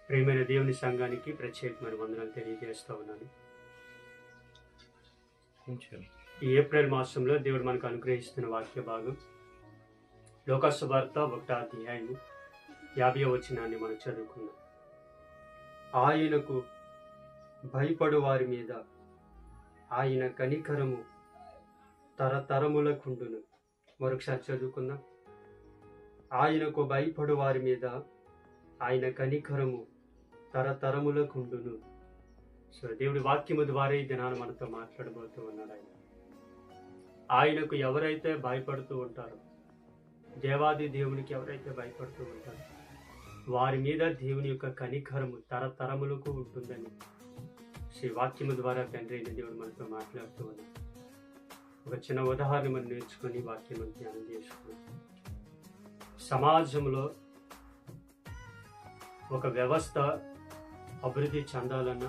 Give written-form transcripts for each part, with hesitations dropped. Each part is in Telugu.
ప్రియమైన దేవుని సంఘానికి ప్రత్యేకమైన వందనాలు తెలియజేస్తూ ఉన్నాను. ఈ ఏప్రిల్ మాసంలో దేవుడు మనకు అనుగ్రహిస్తున్న వాక్య భాగం లోకాసు వార్త 1వ అధ్యాయం 50వ వచనాన్ని మనం చదువుకుందాం. ఆయనకు భయపడు వారి మీద ఆయన కనికరము తరతరములకుండును. మరొకసారి చదువుకుందాం. ఆయనకు భయపడు వారి మీద ఆయన కనికరము తరతరములకుండును. సో దేవుడి వాక్యము ద్వారా ఈ దినాన్ని మనతో మాట్లాడబోతూ ఉన్నాడు. ఆయనకు ఎవరైతే భయపడుతూ ఉంటారో, దేవాది దేవునికి ఎవరైతే భయపడుతూ ఉంటారో వారి మీద దేవుని యొక్క కనికరము తరతరములకు ఉంటుందని శ్రీ వాక్యము ద్వారా తండ్రి అయిన దేవుడు మనతో మాట్లాడుతూ ఉన్నాడు. ఒక చిన్న ఉదాహరణ మనం నేర్చుకొని వాక్యం ధ్యానం చేసుకున్నాం. సమాజంలో ఒక వ్యవస్థ అభివృద్ధి చెందాలన్నా,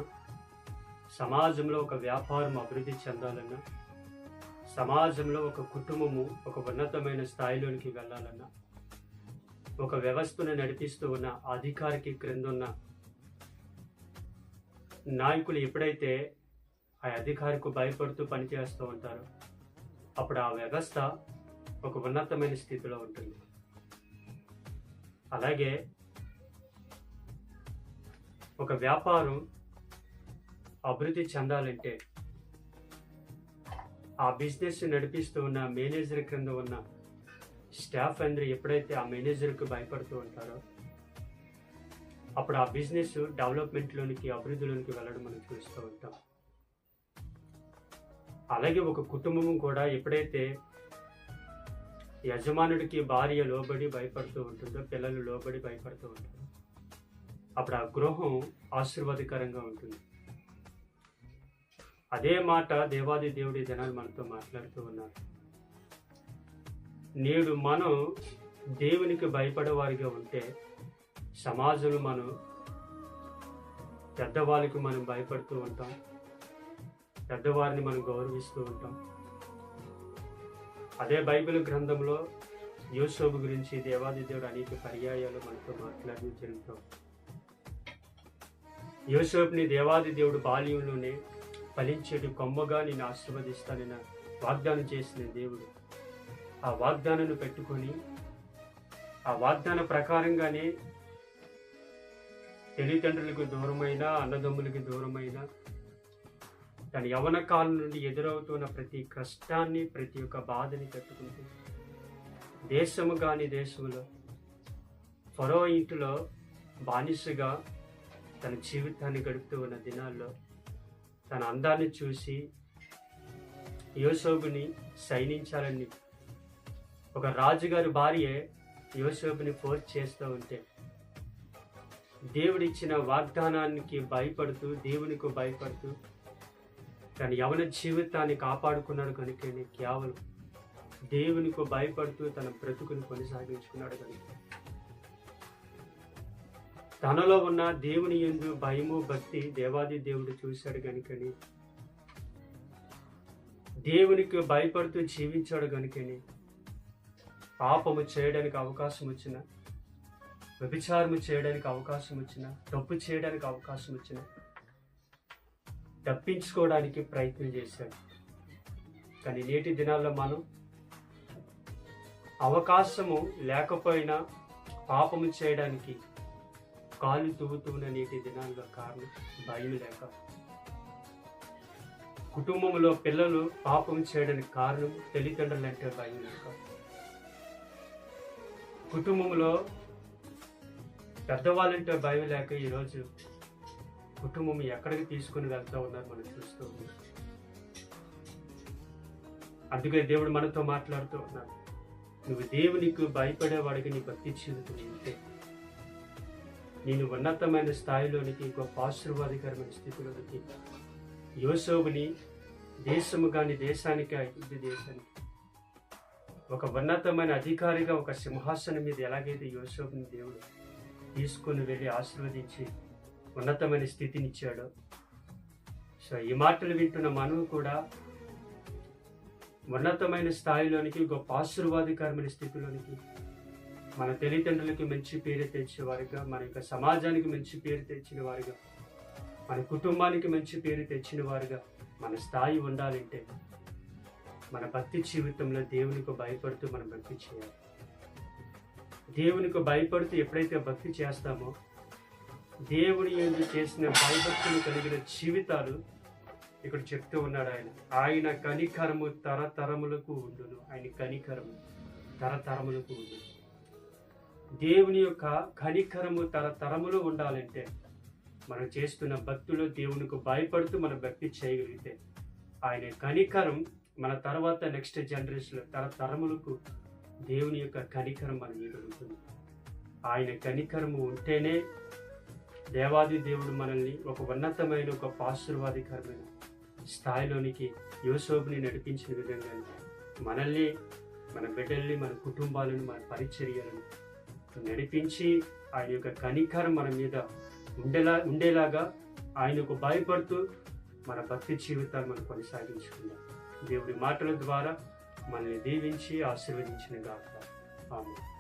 సమాజంలో ఒక వ్యాపారం అభివృద్ధి చెందాలన్నా, సమాజంలో ఒక కుటుంబము ఒక ఉన్నతమైన స్థాయిలోనికి వెళ్ళాలన్నా, ఒక వ్యవస్థను నడిపిస్తూ ఉన్న అధికారికి క్రిందున్న నాయకులు ఎప్పుడైతే ఆ అధికారికి భయపడుతూ పనిచేస్తూ ఉంటారో అప్పుడు ఆ వ్యవస్థ ఒక ఉన్నతమైన స్థితిలో ఉంటుంది. అలాగే ఒక వ్యాపారం అభివృద్ధి చెందాలంటే ఆ బిజినెస్ నడిపిస్తూ ఉన్న మేనేజర్ క్రింద ఉన్న స్టాఫ్ అందరూ ఎప్పుడైతే ఆ మేనేజర్కి భయపడుతూ ఉంటారో అప్పుడు ఆ బిజినెస్ డెవలప్మెంట్లోనికి అభివృద్ధిలోనికి వెళ్ళడం మనం చూస్తూ ఉంటాం. అలాగే ఒక కుటుంబం కూడా ఎప్పుడైతే యజమానుడికి భార్య లోబడి భయపడుతూ ఉంటుందో, పిల్లలు లోబడి భయపడుతూ ఉంటారో అప్పుడు ఆ గృహం ఆశీర్వాదకరంగా ఉంటుంది. అదే మాట దేవాది దేవుడి జనాలు మనతో మాట్లాడుతూ ఉన్నారు. నేడు మనం దేవునికి భయపడేవారిగా ఉంటే సమాజంలో మనం పెద్దవాళ్ళకి మనం భయపడుతూ ఉంటాం, పెద్దవారిని మనం గౌరవిస్తూ ఉంటాం. అదే బైబిల్ గ్రంథంలో యోసేపు గురించి దేవాది దేవుడు అనేక పర్యాయాలు మనతో మాట్లాడి జరుగుతాం. యోసేపుని దేవాది దేవుడు బాల్యంలోనే ఫలించేటి కొమ్మగా నేను ఆశీర్వదిస్తానని వాగ్దానం చేసిన దేవుడు ఆ వాగ్దానాన్ని పెట్టుకొని ఆ వాగ్దాన ప్రకారంగానే తల్లిదండ్రులకు దూరమైన, అన్నదమ్ములకి దూరమైన, తన యవ్వన కాలం నుండి ఎదురవుతున్న ప్రతి కష్టాన్ని, ప్రతి ఒక్క బాధని తట్టుకుంటూ దేశము కాని దేశంలో ఫరో ఇంటిలో బానిసగా తన జీవితాన్ని గడుపుతూ ఉన్న దినాల్లో తన అందాన్ని చూసి యోసేపుని సైనించాలని ఒక రాజుగారి భార్య యోసేపుని ఫోర్స్ చేస్తూ ఉంటే దేవుడిచ్చిన వాగ్దానానికి భయపడుతూ, దేవునికి భయపడుతూ తన యవన జీవితాన్ని కాపాడుకున్నాడు కనుక కేవలం దేవునికి భయపడుతూ తన బ్రతుకుని కొనసాగించుకున్నాడు కనుక తనలో ఉన్న దేవుని యందు భయము, భక్తి దేవాది దేవుడు చూశాడు కనుకని, దేవునికి భయపడుతూ జీవించాడు కనుకని పాపము చేయడానికి అవకాశం వచ్చిన, వ్యభిచారము చేయడానికి అవకాశం వచ్చిన, తప్పు చేయడానికి అవకాశం వచ్చిన తప్పించుకోవడానికి ప్రయత్నం చేశాడు. కానీ నేటి దినాల్లో మనం అవకాశము లేకపోయినా పాపము చేయడానికి కాలు తూగుతున్న నేటి దినాల్లో కారణం భయం లేక, కుటుంబంలో పిల్లలు పాపం చేయడానికి కారణం తల్లిదండ్రులు అంటే భయం లేక, కుటుంబంలో పెద్దవాళ్ళంటే భయం లేక ఈరోజు కుటుంబం ఎక్కడికి తీసుకుని వెళ్తూ ఉన్నారు మనం చూస్తూ ఉన్నాం. అందుకే దేవుడు మనతో మాట్లాడుతూ ఉన్నాడు. నువ్వు దేవునికి భయపడేవాడికి నీ భక్తి జీవితం ఉంటే నేను ఉన్నతమైన స్థాయిలోనికి, గొప్ప ఆశీర్వాదకరమైన స్థితిలోనికి యోసేపుని దేశము కాని దేశానికి, ఐగుప్తు దేశానికి ఒక ఉన్నతమైన అధికారిగా ఒక సింహాసనం మీద ఎలాగైతే యోసేపుని దేవుడు తీసుకుని వెళ్ళి ఆశీర్వదించి ఉన్నతమైన స్థితినిచ్చాడో, సో ఈ మాటలు వింటున్న మనం కూడా ఉన్నతమైన స్థాయిలోనికి, గొప్ప ఆశీర్వాదకరమైన స్థితిలోనికి మన తల్లిదండ్రులకి మంచి పేరు తెచ్చేవారుగా, మన యొక్క సమాజానికి మంచి పేరు తెచ్చిన వారుగా, మన కుటుంబానికి మంచి పేరు తెచ్చిన వారుగా మన స్థాయి ఉండాలంటే మన భక్తి జీవితంలో దేవునికి భయపడుతూ మనం భక్తి చేయాలి. దేవునికి భయపడుతూ ఎప్పుడైతే భక్తి చేస్తామో, దేవుని యందు చేసిన భయభక్తులు కలిగిన జీవితాలు ఇక్కడ చెప్తూ ఉన్నాడు ఆయన. ఆయన కనికరము తరతరములకు ఉండును. ఆయన కనికరము తరతరములకు ఉండును. దేవుని యొక్క కనికరము తరతరములు ఉండాలంటే మనం చేస్తున్న భక్తులు దేవునికి భయపడుతూ మనం భక్తి చేయగలిగితే ఆయన కనికరం మన తర్వాత నెక్స్ట్ జనరేషన్లో తరతరములకు దేవుని యొక్క కనికరం మన మీద ఉంటుంది. ఆయన కనికరము ఉంటేనే దేవాది దేవుడు మనల్ని ఒక ఉన్నతమైన ఒక ఆశీర్వాదకరమైన స్థాయిలోనికి యోసేపుని నడిపించిన విధంగా మనల్ని, మన బిడ్డల్ని, మన కుటుంబాలను, మన పరిచర్యలను నడిపించి ఆయన యొక్క కనికరం మన మీద ఉండేలాగా ఆయనకు భయపడుతూ మన భక్తి జీవితాన్ని మనం కొనసాగించుకుందాం. దేవుడి మాటల ద్వారా మనల్ని దీవించి ఆశీర్వదించిన గాక. ఆమేన్.